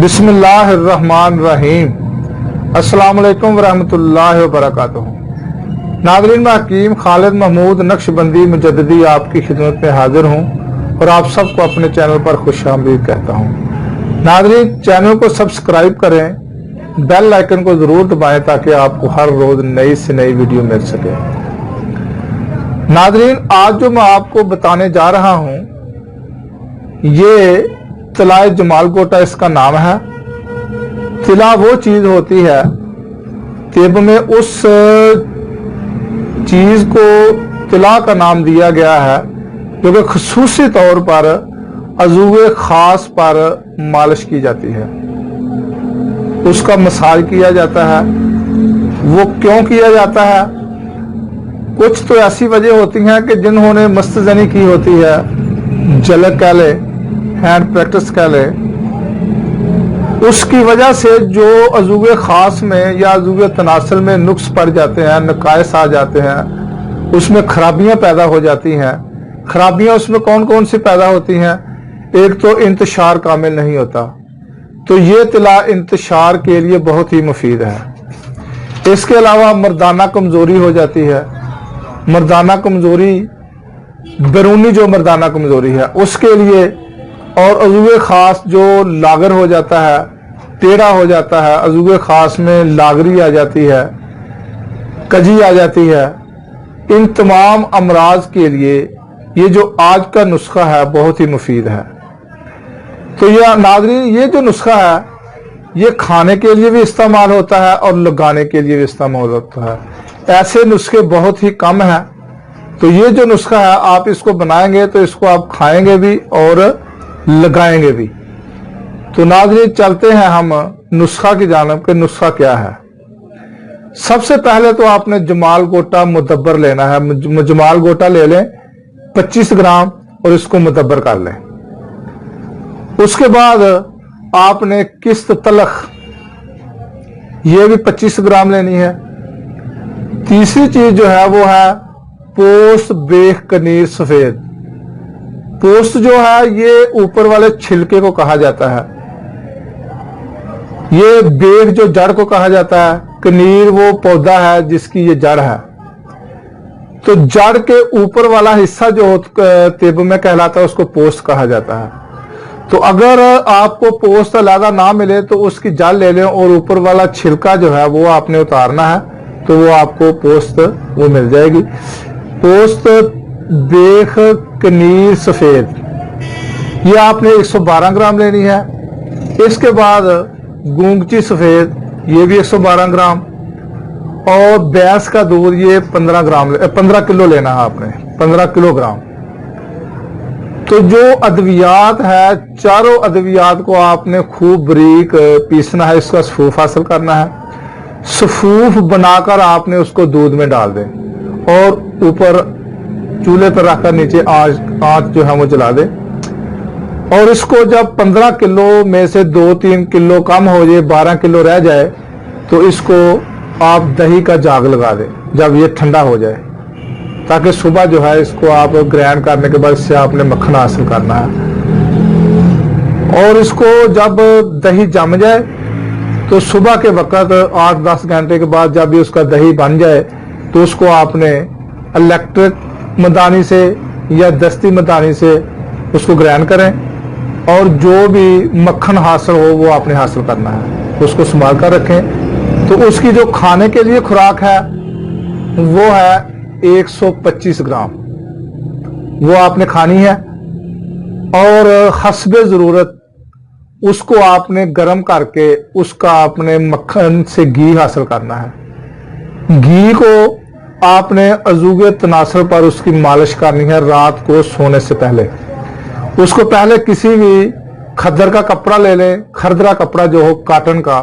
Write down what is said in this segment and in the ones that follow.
बिस्मिल्लाहिर्रहमानिर्रहीम। अस्सलाम वालेकुम वरहमतुल्लाहि वबरकातुहू। नाज़रीन, मैं हकीम खालिद महमूद नक्शबंदी मुजद्दिदी आपकी खिदमत में हाजिर हूँ और आप सबको अपने चैनल पर खुशामदीद कहता हूँ। नाज़रीन, चैनल को सब्सक्राइब करें, बेल आइकन को जरूर दबाएं ताकि आपको हर रोज नई से नई वीडियो मिल सके। नाज़रीन, आज जो मैं आपको बताने जा रहा हूँ ये तिलाए जमाल गोटा इसका नाम है। तिला वो चीज होती है, तिब में उस चीज को तिला का नाम दिया गया है जो कि खुसूसी तौर पर अज़ूवे खास पर मालिश की जाती है, उसका मसाज किया जाता है। वो क्यों किया जाता है? कुछ तो ऐसी वजह होती हैं कि जिन्होंने मस्तजनी की होती है, झलक कह ले, हैंड प्रैक्टिस कह ले, उसकी वजह से जो अज़ूवे खास में या अज़ूवे तनासल में नुक्स पड़ जाते हैं, नकायस आ जाते हैं, उसमें खराबियां पैदा हो जाती हैं। खराबियां उसमें कौन कौन सी पैदा होती हैं? एक तो इंतशार कामिल नहीं होता, तो ये तिला इंतशार के लिए बहुत ही मुफीद है। इसके अलावा मर्दाना कमजोरी हो जाती है। मर्दाना कमजोरी, बैरूनी जो मर्दाना कमजोरी है उसके लिए, और अज़ूवे खास जो लागर हो जाता है, टेढ़ा हो जाता है, अज़ूवे खास में लागरी आ जाती है, कजी आ जाती है, इन तमाम अमराज के लिए ये जो आज का नुस्खा है बहुत ही मुफीद है। तो ये नाज़रीन, ये जो नुस्खा है ये खाने के लिए भी इस्तेमाल होता है और लगाने के लिए भी इस्तेमाल होता है। ऐसे नुस्खे बहुत ही कम हैं। तो ये जो नुस्खा है आप इसको बनाएंगे तो इसको आप खाएंगे भी और लगाएंगे भी। तो नाज़रीन, चलते हैं हम नुस्खा की जानिब कि नुस्खा क्या है। सबसे पहले तो आपने जमाल गोटा मुदब्बर लेना है। जमाल गोटा ले लें 25 ग्राम और इसको मुदब्बर कर लें। उसके बाद आपने किस्त तलख ये भी 25 ग्राम लेनी है। तीसरी चीज जो है वो है पोस्त बेख कनीर सफेद। पोस्त जो है ये ऊपर वाले छिलके को कहा जाता है, ये बेख जो जड़ को कहा जाता है, कनीर वो पौधा है जिसकी ये जड़ है। तो जड़ के ऊपर वाला हिस्सा जो तिब में कहलाता है उसको पोस्त कहा जाता है। तो अगर आपको पोस्त अलग ना मिले तो उसकी जड़ ले लें और ऊपर वाला छिलका जो है वो आपने उतारना है, तो वो आपको पोस्त वो मिल जाएगी। पोस्त बेख कनीर सफेद ये आपने 112 ग्राम लेनी है। इसके बाद गूंगची सफेद ये भी 112 ग्राम, और भैंस का दूध ये 15 किलो लेना है आपने, 15 किलोग्राम। तो जो अद्वियात है, चारों अद्वियात को आपने खूब बारीक पीसना है, इसका सफूफ हासिल करना है। सफूफ बनाकर आपने उसको दूध में डाल दें और ऊपर चूल्हे पर रखकर नीचे आंच जो है वो जला दें। और इसको जब 15 किलो में से 2-3 किलो कम हो जाए, 12 किलो रह जाए, तो इसको आप दही का जाग लगा दें जब ये ठंडा हो जाए, ताकि सुबह जो है इसको आप ग्राइंड करने के बाद इससे आपने मक्खन हासिल करना है। और इसको जब दही जम जाए तो सुबह के वक्त 8-10 घंटे के बाद जब भी उसका दही बन जाए तो उसको आपने इलेक्ट्रिक मदानी से या दस्ती मदानी से उसको ग्राइंड करें, और जो भी मक्खन हासिल हो वो आपने हासिल करना है, उसको संभाल कर रखें। तो उसकी जो खाने के लिए खुराक है वो है 125 ग्राम, वो आपने खानी है। और हस्बे जरूरत उसको आपने गर्म करके उसका आपने मक्खन से घी हासिल करना है। घी को आपने अज़ूवे तनासल पर उसकी मालिश करनी है रात को सोने से पहले। उसको पहले किसी भी खद्दर का कपड़ा ले लें, खरदरा कपड़ा जो हो काटन का,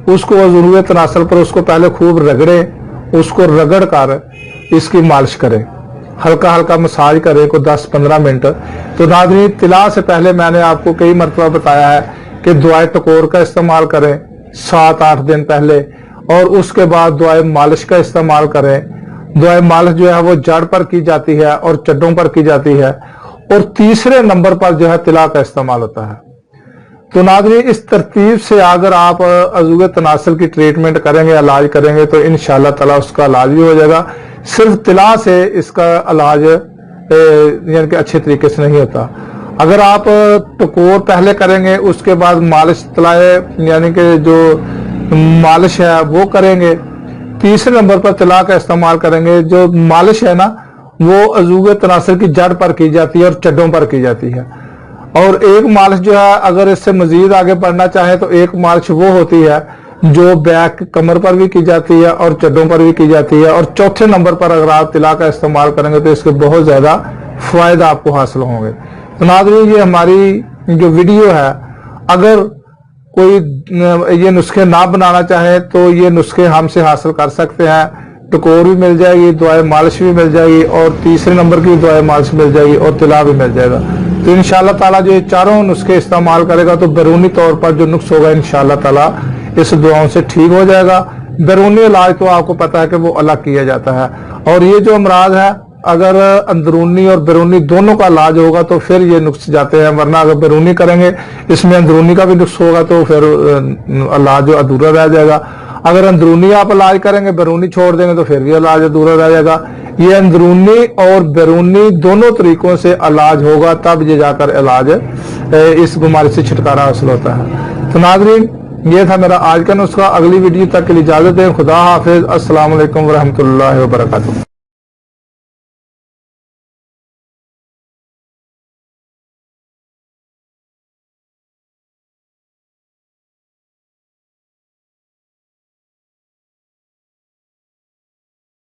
उसको अज़ूवे तनासल पर उसको पहले खूब रगड़ें, उसको रगड़ कर इसकी मालिश करें, हल्का हल्का मसाज करें को 10-15 मिनट। तो नाज़रीन, तिला से पहले मैंने आपको कई मरतबा बताया है कि दुआए टकोर का इस्तेमाल करें 7-8 दिन पहले, और उसके बाद दुआए मालिश का इस्तेमाल करें। दुआए मालिश जो है वो जड़ पर की जाती है और चड्डों पर की जाती है, और तीसरे नंबर पर जो है तिला का इस्तेमाल होता है। तो नाज़रीन इस तरतीब से अगर आप अज़ूज़ तनासल की ट्रीटमेंट करेंगे, इलाज करेंगे तो इंशाअल्लाह ताला उसका इलाज भी हो जाएगा। सिर्फ तिला से इसका इलाज यानी कि अच्छे तरीके से नहीं होता। अगर आप टकोर पहले करेंगे, उसके बाद मालिश तिलाए यानी कि जो मालिश है वो करेंगे, तीसरे नंबर पर तिला का इस्तेमाल करेंगे। जो मालिश है ना वो अज़ूज़ तनासल की जड़ पर की जाती है और चड्डों पर की जाती है। और एक मालिश जो है अगर इससे मजीद आगे बढ़ना चाहे तो एक मालिश वो होती है जो बैक कमर पर भी की जाती है और चड्डों पर भी की जाती है। और चौथे नंबर पर अगर आप तिला का इस्तेमाल करेंगे तो इसके बहुत ज्यादा फायदा आपको हासिल होंगे। तो नाज़रीन ये हमारी जो वीडियो है, अगर कोई ये नुस्खे ना बनाना चाहे तो ये नुस्खे हमसे हासिल कर सकते हैं। टकोर भी मिल जाएगी, दुआए मालिश भी मिल जाएगी और तीसरे नंबर की दुआए मालिश मिल जाएगी और तिला भी मिल जाएगा। तो इंशाअल्लाह ताला जो ये चारों नुस्खे इस्तेमाल करेगा तो बैरूनी तौर पर जो नुक्स होगा इंशाअल्लाह ताला इस दुआओं से ठीक हो जाएगा। बैरूनी इलाज तो आपको पता है कि वो अलग किया जाता है। और ये जो अमराज है अगर अंदरूनी और बैरूनी दोनों का इलाज होगा तो फिर ये नुक्स जाते हैं, वरना अगर बैरूनी करेंगे इसमें अंदरूनी का भी नुक्स होगा तो फिर इलाज जो अधूरा रह जाएगा। अगर अंदरूनी आप इलाज करेंगे, बैरूनी छोड़ देंगे तो फिर भी इलाज अधूरा रह जाएगा। ये अंदरूनी और बैरूनी दोनों तरीकों से इलाज होगा, तब ये जाकर इलाज इस बीमारी से छुटकारा हासिल होता है। तो नाज़रीन ये था मेरा आज का नुस्खा। अगली वीडियो तक के लिए इजाजत दें। खुदा हाफिज। अस्सलाम वालेकुम व रहमतुल्लाहि व बरकातुहू।